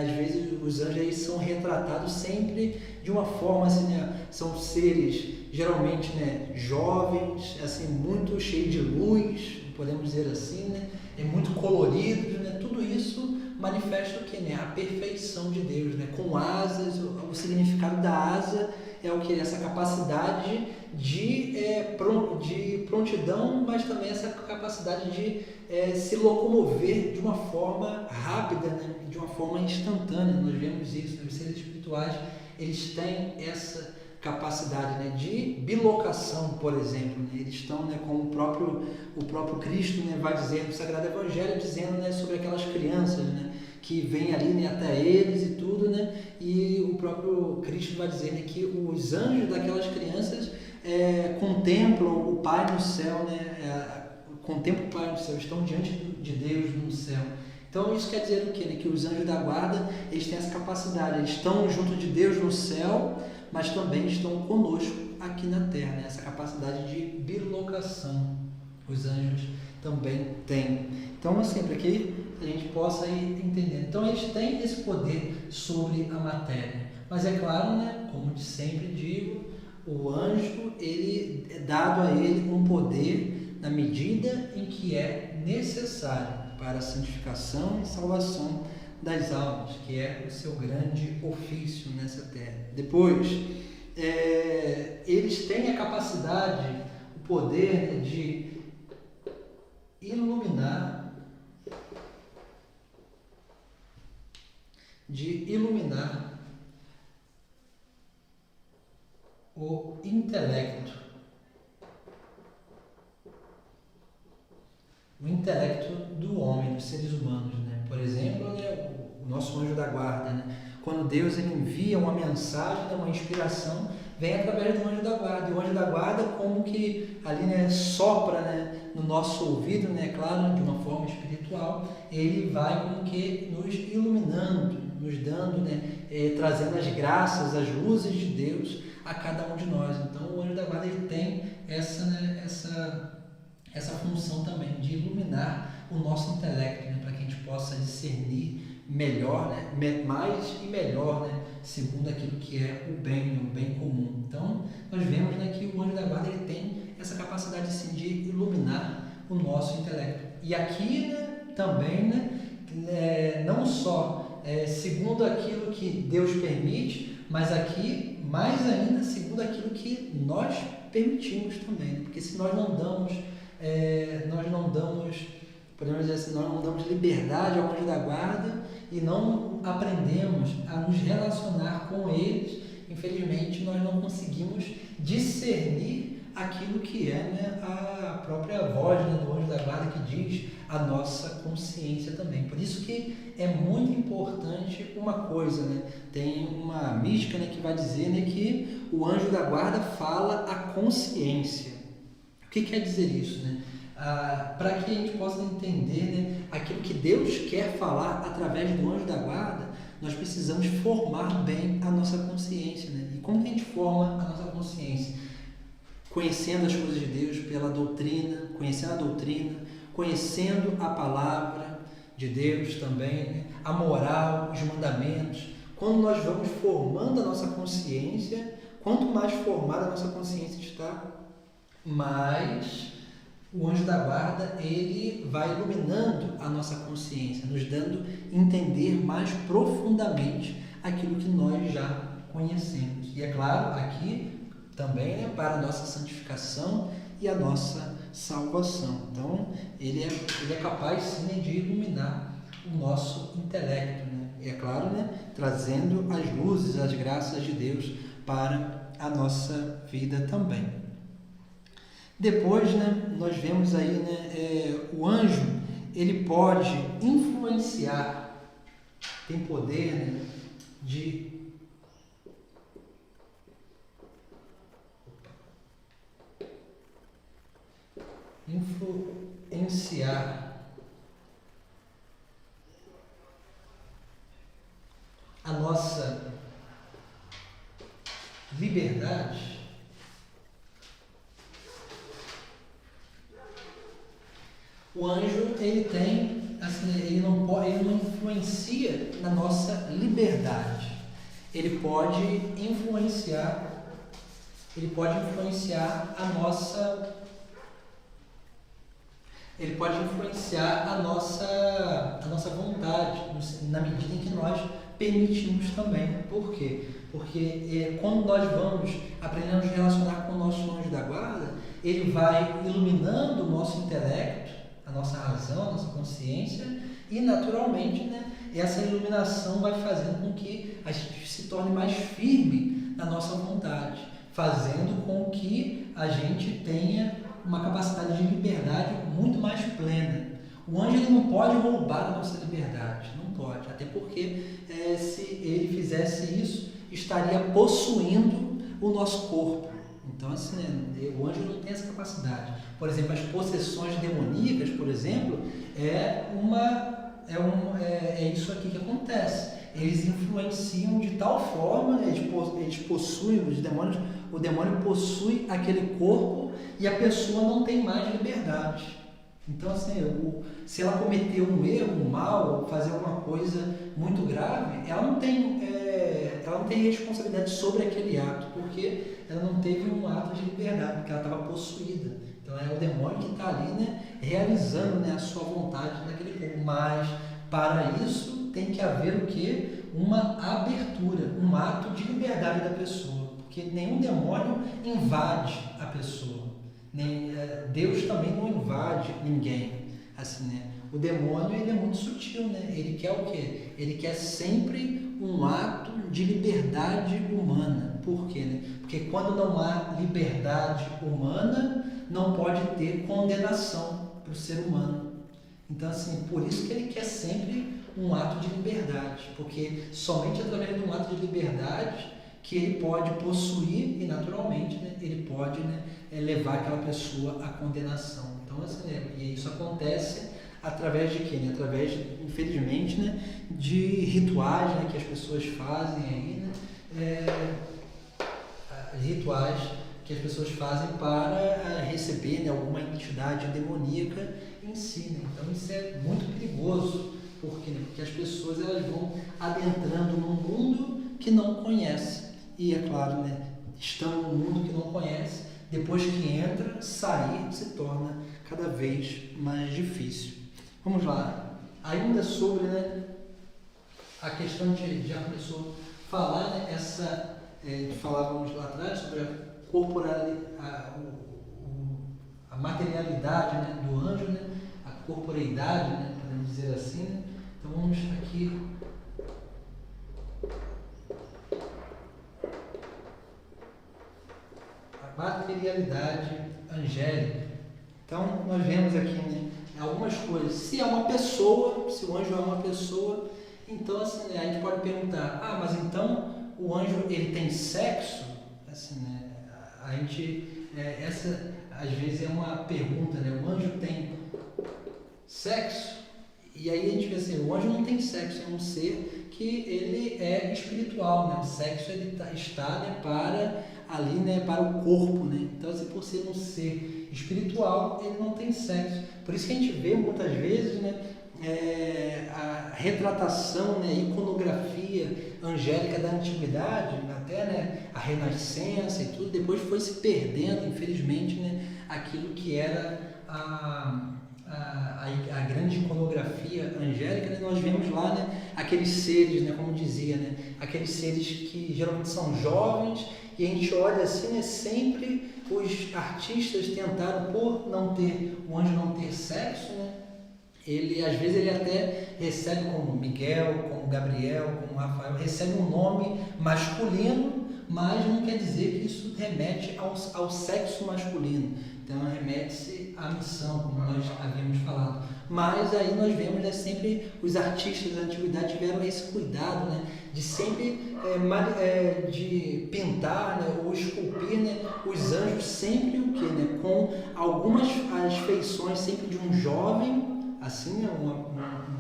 às vezes os anjos aí são retratados sempre de uma forma, assim, né, são seres geralmente, né, jovens, assim, muito cheios de luz, podemos dizer assim, né? Muito coloridos, né? Tudo isso manifesta o que, né? A perfeição de Deus, né? Com asas, o significado da asa é o que? Essa capacidade de prontidão, mas também essa capacidade de se locomover de uma forma rápida, né? De uma forma instantânea. Nós vemos isso, né? Os seres espirituais, eles têm essa capacidade, né, de bilocação, por exemplo, né? Eles estão, né, como o próprio Cristo, né, vai dizer no Sagrado Evangelho, dizendo, né, sobre aquelas crianças, né, que vêm ali, né, até eles e tudo, né, e o próprio Cristo vai dizer, né, que os anjos daquelas crianças contemplam o Pai no céu, né, contemplam o Pai no céu, estão diante de Deus no céu. Então isso quer dizer o quê? Né? Que os anjos da guarda, eles têm essa capacidade, eles estão junto de Deus no céu, mas também estão conosco aqui na terra, né? Essa capacidade de bilocação, os anjos também têm. Então, assim, para que a gente possa ir entendendo. Então, eles têm esse poder sobre a matéria. Mas é claro, né, como sempre digo, o anjo, ele é dado a ele um poder na medida em que é necessário para a santificação e salvação das almas, que é o seu grande ofício nessa terra. Depois, eles têm a capacidade, o poder, né, de iluminar o intelecto. O intelecto do homem, dos seres humanos, né? Por exemplo, né, o nosso anjo da guarda, né? Quando Deus ele envia uma mensagem, uma inspiração, vem através do anjo da guarda. E o anjo da guarda, como que ali, né, sopra, né, no nosso ouvido, né, claro, de uma forma espiritual, ele vai como que nos iluminando, nos dando, né, trazendo as graças, as luzes de Deus a cada um de nós. Então, o anjo da guarda ele tem essa função também de iluminar o nosso intelecto, né, para que a gente possa discernir melhor, né, mais e melhor, né, segundo aquilo que é o bem comum. Então, nós vemos, né, que o anjo da guarda ele tem essa capacidade assim, de iluminar o nosso intelecto. E aqui, né, também, né, não só segundo aquilo que Deus permite, mas aqui, mais ainda, segundo aquilo que nós permitimos também. Porque se nós não damos, podemos dizer assim, nós não damos liberdade ao anjo da guarda e não aprendemos a nos relacionar com eles, infelizmente nós não conseguimos discernir aquilo que é, né, a própria voz, né, do anjo da guarda que diz a nossa consciência também. Por isso que é muito importante uma coisa, né? Tem uma mística, né, que vai dizer, né, que o anjo da guarda fala a consciência. O que quer dizer isso, né? Para que a gente possa entender, né, aquilo que Deus quer falar através do anjo da guarda, nós precisamos formar bem a nossa consciência, né? E como que a gente forma a nossa consciência? Conhecendo as coisas de Deus pela doutrina, conhecendo a doutrina, conhecendo a palavra de Deus também, né? A moral, os mandamentos. Quando nós vamos formando a nossa consciência, quanto mais formada a nossa consciência está, mais o anjo da guarda ele vai iluminando a nossa consciência, nos dando entender mais profundamente aquilo que nós já conhecemos. E é claro, aqui também, né, para a nossa santificação e a nossa salvação. Então, ele é capaz sim, né, de iluminar o nosso intelecto, né? E é claro, né, trazendo as luzes, as graças de Deus para a nossa vida também. Depois, né, nós vemos aí, né, o anjo, ele pode influenciar, tem poder, né, de influenciar a nossa liberdade o anjo ele tem assim, ele não influencia na nossa liberdade, ele pode influenciar a nossa vontade, na medida em que nós permitimos também. Por quê? Porque quando nós vamos aprendendo a nos relacionar com o nosso anjo da guarda, ele vai iluminando o nosso intelecto, a nossa razão, a nossa consciência, e naturalmente, né, essa iluminação vai fazendo com que a gente se torne mais firme na nossa vontade, fazendo com que a gente tenha uma capacidade de liberdade muito mais plena. O anjo ele não pode roubar a nossa liberdade, não pode, até porque se ele fizesse isso, estaria possuindo o nosso corpo. Então, assim, né, o anjo não tem essa capacidade. Por exemplo, as possessões demoníacas, por exemplo, é uma é isso aqui que acontece. Eles influenciam de tal forma, né, eles possuem, o demônio possui aquele corpo e a pessoa não tem mais liberdade. Então, assim, se ela cometeu um erro, um mal, fazer alguma coisa muito grave, ela não tem responsabilidade sobre aquele ato, porque ela não teve um ato de liberdade, porque ela estava possuída. Então, é o demônio que está ali, né, realizando, né, a sua vontade naquele corpo. Mas, para isso, tem que haver o quê? Uma abertura, um ato de liberdade da pessoa, porque nenhum demônio invade a pessoa. Deus também não invade ninguém, assim, né? O demônio, ele é muito sutil, né? Ele quer o quê? Ele quer sempre um ato de liberdade humana. Por quê, né? Porque quando não há liberdade humana, não pode ter condenação para o ser humano. Então, assim, por isso que ele quer sempre um ato de liberdade, porque somente através de um ato de liberdade que ele pode possuir e, naturalmente, né, ele pode, né, levar aquela pessoa à condenação. Então, assim, e isso acontece através de quê? Né? Através, infelizmente, né, de rituais, né, que as pessoas fazem aí, né, rituais que as pessoas fazem para receber, né, alguma entidade demoníaca em si. Né? Então, isso é muito perigoso. Por quê? Porque as pessoas elas vão adentrando num mundo que não conhece. E, é claro, né, estando num mundo que não conhece, depois que entra, sair se torna cada vez mais difícil. Vamos lá. Ainda sobre, né, a questão de já começou a falar, né, falávamos lá atrás sobre a materialidade, né, do anjo, né, a corporeidade, né, podemos dizer assim. Né? Então vamos aqui materialidade angélica. Então, nós vemos aqui, né, algumas coisas. Se é uma pessoa, se o anjo é uma pessoa, então, assim, né, a gente pode perguntar, mas então o anjo, ele tem sexo? Assim, né, a gente, essa às vezes é uma pergunta, né, o anjo tem sexo? E aí a gente vê assim, o anjo não tem sexo, é um ser que ele é espiritual, né, o sexo ele está, né, para ali, né, para o corpo, né? Então, assim, por ser um ser espiritual, ele não tem sexo. Por isso que a gente vê muitas vezes, né, a retratação, né, a iconografia angélica da antiguidade, até, né, a renascença e tudo, depois foi se perdendo, infelizmente, né, aquilo que era a grande iconografia angélica, né? Nós vemos lá, né, aqueles seres, né, como dizia, né, aqueles seres que geralmente são jovens, e a gente olha assim, né, sempre os artistas tentaram, por não ter, o anjo não ter sexo, né, às vezes ele até recebe como Miguel, como Gabriel, como Rafael, recebe um nome masculino, mas não quer dizer que isso remete ao sexo masculino. Então remete-se à missão, como nós havíamos falado. Mas aí nós vemos, né, sempre os artistas da antiguidade tiveram esse cuidado, né, de sempre de pintar, né, ou esculpir, né, os anjos sempre o quê? Né, com algumas as feições sempre de um jovem, assim,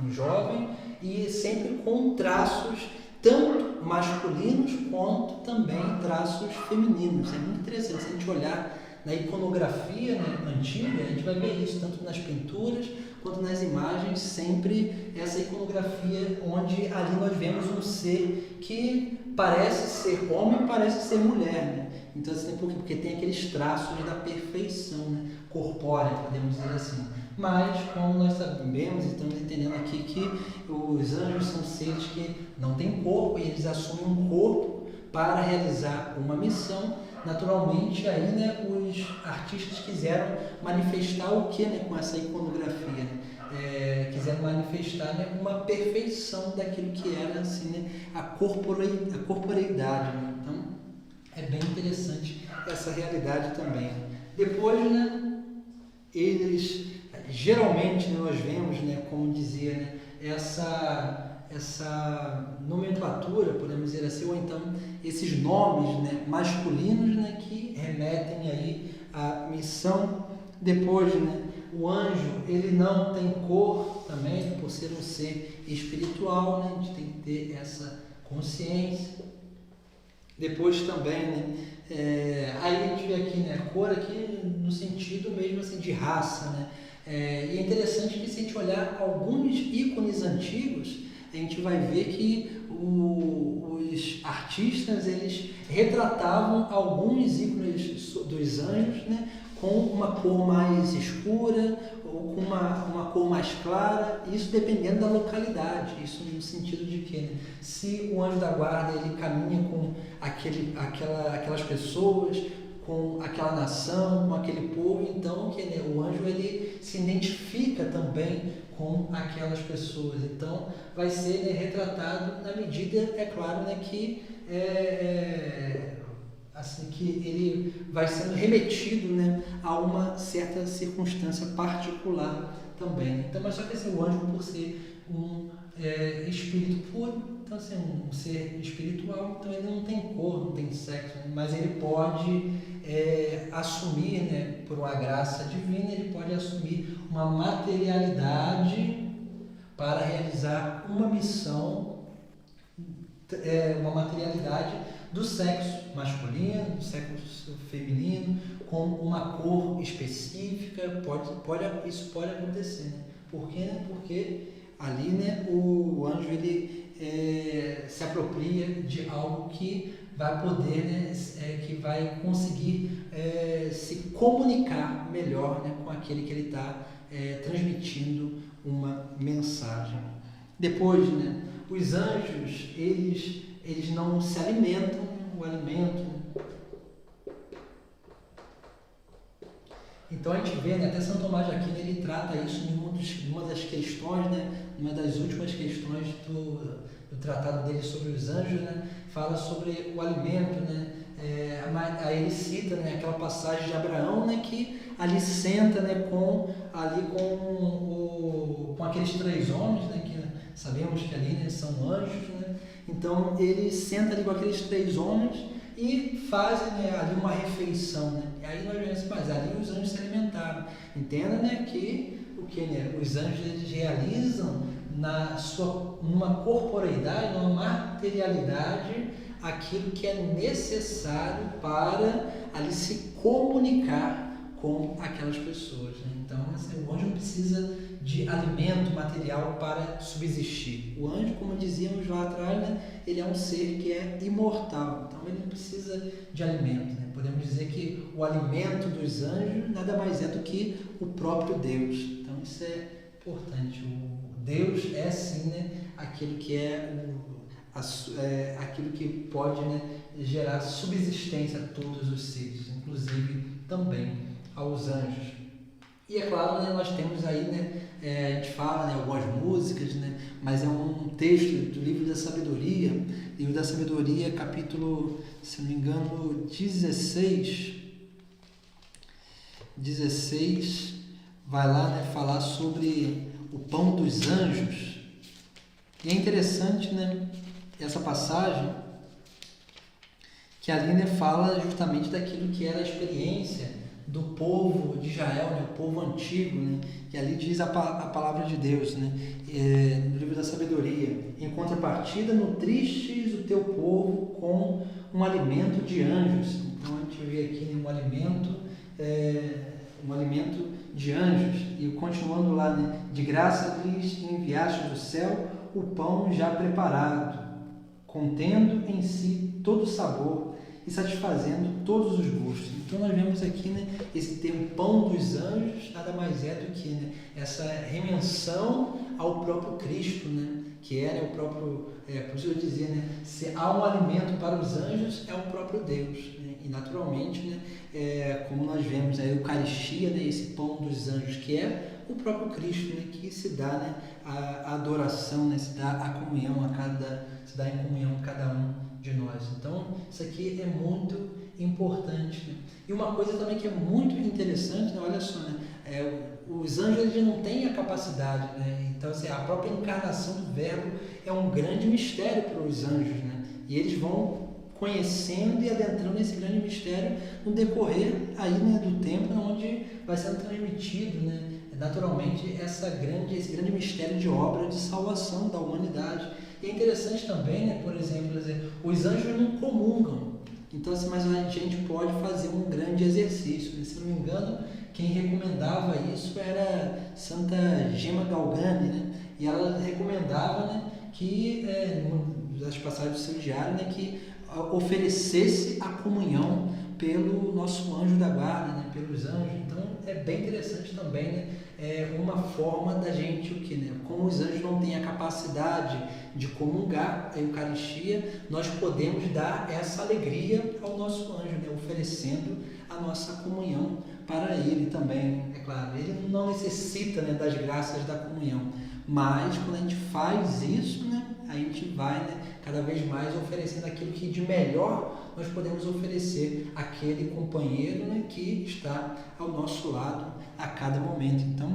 um jovem, e sempre com traços tanto masculinos quanto também traços femininos. É muito interessante se a gente olhar na iconografia, né, antiga, a gente vai ver isso tanto nas pinturas quanto nas imagens, sempre essa iconografia onde ali nós vemos um ser que parece ser homem, parece ser mulher, né? Então, assim, porque tem aqueles traços da perfeição, né, corpórea, podemos dizer assim. Mas, como nós sabemos e estamos entendendo aqui que os anjos são seres que não têm corpo e eles assumem um corpo para realizar uma missão. Naturalmente, aí, né, os artistas quiseram manifestar o que, né, com essa iconografia? Né? Quiseram manifestar, né, uma perfeição daquilo que era assim, né, a corporeidade. Né? Então, é bem interessante essa realidade também. Depois, né, eles geralmente, né, nós vemos, né, como dizia, né, essa nomenclatura, podemos dizer assim, ou então esses nomes, né, masculinos, né, que remetem aí à missão. Depois, né, o anjo, ele não tem cor também, por ser um ser espiritual, né? A gente tem que ter essa consciência. Depois também, né? Aí a gente vê aqui, né? A cor aqui no sentido mesmo assim de raça, né? E é interessante que se a gente olhar alguns ícones antigos, a gente vai ver que os artistas, eles retratavam alguns ícones dos anjos, né? Com uma cor mais escura ou com uma cor mais clara, isso dependendo da localidade, isso no sentido de que, né, se o anjo da guarda ele caminha com aquelas pessoas, com aquela nação, com aquele povo, então né, o anjo ele se identifica também com aquelas pessoas, então vai ser, né, retratado na medida, é claro, né, que assim que ele vai sendo remetido, né, a uma certa circunstância particular também. Então, mas só que assim, o anjo, por ser um espírito puro, então assim, um ser espiritual, então ele não tem cor, não tem sexo, né, mas ele pode assumir, né, por uma graça divina, ele pode assumir uma materialidade para realizar uma missão, uma materialidade do sexo masculino, do sexo feminino, com uma cor específica, isso pode acontecer, né? Por quê? Né? Porque ali, né, o anjo ele se apropria de algo que vai poder, né, que vai conseguir se comunicar melhor, né, com aquele que ele está transmitindo uma mensagem. Depois, né, os anjos, eles não se alimentam, o alimento. Então a gente vê, né, até São Tomás de Aquino ele trata isso em uma das questões, né, uma das últimas questões do tratado dele sobre os anjos, né, fala sobre o alimento, né, aí ele cita, né, aquela passagem de Abraão, né, que ali senta, né, com aqueles 3 homens, né, que sabemos que ali, né, são anjos, né, então ele senta ali com aqueles 3 homens e fazem, né, ali uma refeição, né, e aí nós vemos, mas ali os anjos se alimentaram. Entenda, né, que né, os anjos eles realizam numa corporeidade, numa materialidade, aquilo que é necessário para ali se comunicar com aquelas pessoas, né? Então, assim, o anjo não precisa de alimento material para subsistir. O anjo, como dizíamos lá atrás, né, ele é um ser que é imortal, então ele não precisa de alimento, né? Podemos dizer que o alimento dos anjos nada mais é do que o próprio Deus. Então, isso é importante. O Deus é sim, né, aquilo que aquilo que pode, né, gerar subsistência a todos os seres, inclusive também aos anjos. E é claro, né, nós temos aí, né, a gente fala, né, algumas músicas, né, mas é um texto do Livro da Sabedoria, capítulo, se não me engano, 16, vai lá, né, falar sobre o pão dos anjos. E é interessante, né, essa passagem, que ali, né, fala justamente daquilo que era a experiência do povo de Israel, né, o povo antigo, né, que ali diz a palavra de Deus, né, no Livro da Sabedoria: em contrapartida, nutristes o teu povo com um alimento de anjos. Então a gente vê aqui, né, um alimento de anjos. E continuando lá, né, de graça lhes enviaste do céu o pão já preparado, contendo em si todo o sabor e satisfazendo todos os gostos. Então nós vemos aqui, né, esse termo pão dos anjos nada mais é do que, né, essa remensão ao próprio Cristo, né, que é, né, o próprio, por isso eu dizia, né, se há um alimento para os anjos, é o próprio Deus, né, e naturalmente, né, como nós vemos a Eucaristia, né, esse pão dos anjos, que é o próprio Cristo, né, que se dá, né, a adoração, né, se dá a comunhão se dá em comunhão a cada um de nós. Então, isso aqui é muito importante, né? E uma coisa também que é muito interessante, né? Olha só, né? Os anjos eles não têm a capacidade, né? Então, assim, a própria encarnação do Verbo é um grande mistério para os anjos, né? E eles vão conhecendo e adentrando esse grande mistério no decorrer aí, né, do tempo, onde vai sendo transmitido, né, naturalmente esse grande mistério de obra de salvação da humanidade. E é interessante também, né, por exemplo, os anjos não comungam. Então, assim, mas a gente pode fazer um grande exercício, né? Se não me engano, quem recomendava isso era Santa Gemma Galgani, né? E ela recomendava, né, que, das passagens do seu diário, né, que oferecesse a comunhão pelo nosso anjo da guarda, né, pelos anjos. Então, é bem interessante também, né, uma forma da gente, né, como os anjos não têm a capacidade de comungar a Eucaristia, nós podemos dar essa alegria ao nosso anjo, né, oferecendo a nossa comunhão para ele também. É claro, ele não necessita, né, das graças da comunhão, mas quando a gente faz isso, né, a gente vai, né, cada vez mais oferecendo aquilo que de melhor nós podemos oferecer àquele companheiro, né, que está ao nosso lado a cada momento. Então,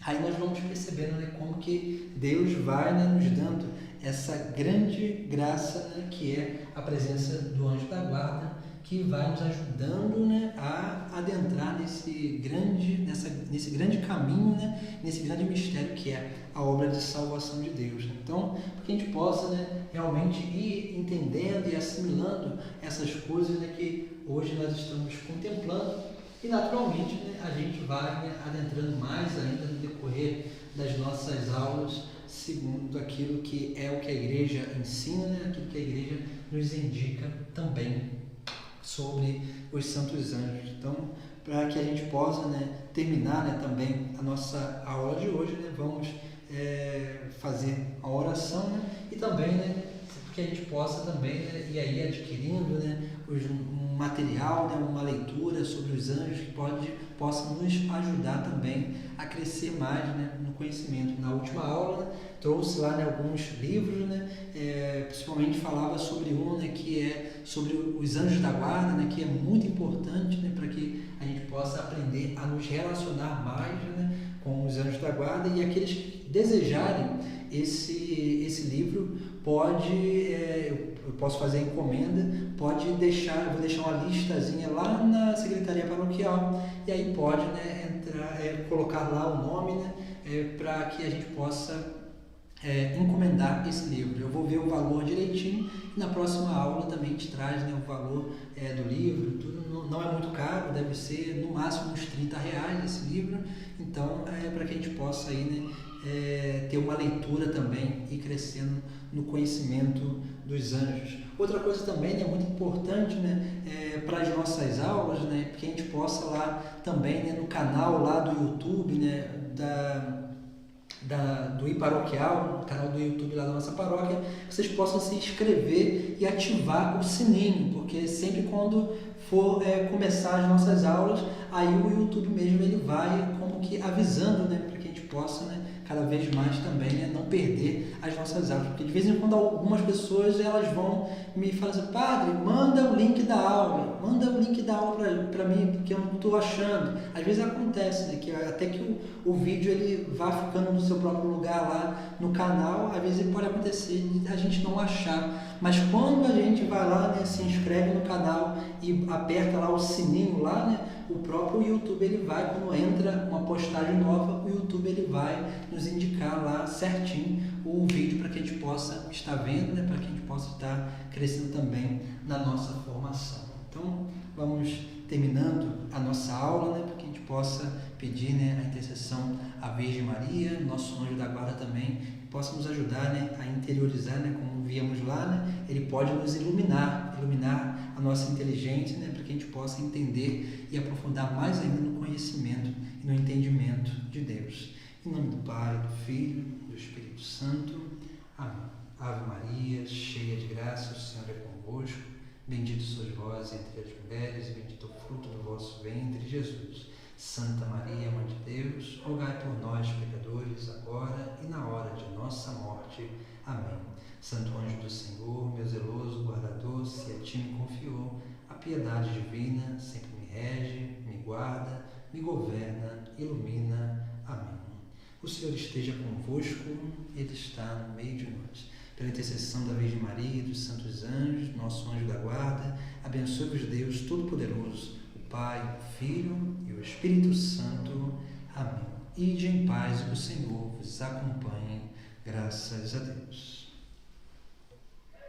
aí nós vamos percebendo, né, como que Deus vai, né, nos dando essa grande graça, né, que é a presença do anjo da guarda, que vai nos ajudando, né, a adentrar nesse grande caminho, né, nesse grande mistério que é a obra de salvação de Deus. Então, para que a gente possa, né, realmente ir entendendo e assimilando essas coisas, né, que hoje nós estamos contemplando, e naturalmente, né, a gente vai, né, adentrando mais ainda no decorrer das nossas aulas, segundo aquilo que é o que a Igreja ensina, né, aquilo que a Igreja nos indica também sobre os santos anjos. Então, para que a gente possa, né, terminar, né, também a nossa aula de hoje, né, vamos fazer a oração, né, e também, né, que a gente possa também, né, ir aí adquirindo, né, um material, né, uma leitura sobre os anjos que possa nos ajudar também a crescer mais, né, no conhecimento. Na última aula, né, trouxe lá, né, alguns livros, né, principalmente falava sobre um, né, que é sobre os anjos da guarda, né, que é muito importante, né, para que a gente possa aprender a nos relacionar mais, né, com os anjos da guarda. E aqueles que desejarem esse livro, eu posso fazer encomenda, eu vou deixar uma listazinha lá na Secretaria Paroquial, e aí pode, né, colocar lá o nome, né, para que a gente possa encomendar esse livro. Eu vou ver o valor direitinho e na próxima aula também te traz, né, o valor do livro. Tudo não é muito caro, deve ser no máximo uns R$30 esse livro. Então, para que a gente possa aí, né, ter uma leitura também e crescendo no conhecimento dos anjos. Outra coisa também, né, muito importante, né, para as nossas aulas, né, que a gente possa lá também, né, no canal lá do YouTube, né, do iParoquial, no canal do YouTube lá da nossa paróquia, vocês possam se inscrever e ativar o sininho, porque sempre quando for começar as nossas aulas, aí o YouTube mesmo ele vai como que avisando, né, para que a gente possa, né, cada vez mais também, né, não perder as nossas aulas, porque de vez em quando algumas pessoas elas vão me falar assim: padre, manda o link da aula para mim, porque eu não estou achando. Às vezes acontece, né, que até que o vídeo ele vá ficando no seu próprio lugar lá no canal, às vezes pode acontecer de a gente não achar, mas quando a gente vai lá, né, se inscreve no canal e aperta lá o sininho lá, né, o próprio YouTube ele vai, quando entra uma postagem nova, o YouTube ele vai nos indicar lá certinho o vídeo para que a gente possa estar vendo, né, para que a gente possa estar crescendo também na nossa formação. Então, vamos terminando a nossa aula, né, para que a gente possa pedir, né, a intercessão à Virgem Maria, nosso anjo da guarda também, que possa nos ajudar, né, a interiorizar, né, como víamos lá, né, ele pode nos iluminar a nossa inteligência, né, para que a gente possa entender e aprofundar mais ainda no conhecimento e no entendimento de Deus. Em nome do Pai, do Filho e do Espírito Santo. Amém. Ave Maria, cheia de graça, o Senhor é convosco. Bendito sois vós entre as mulheres, e bendito o fruto do vosso ventre, Jesus. Santa Maria, Mãe de Deus, rogai por nós, pecadores, agora e na hora de nossa morte. Amém. Santo anjo do Senhor, meu zeloso guardador, se a ti me confiou, a piedade divina sempre me rege, me guarda, me governa, ilumina. Amém. O Senhor esteja convosco, Ele está no meio de nós. Pela intercessão da Virgem Maria e dos santos anjos, nosso anjo da guarda, abençoe-vos Deus Todo-Poderoso, o Pai, o Filho e o Espírito Santo. Amém. Ide em paz, o Senhor vos acompanhe. Graças a Deus.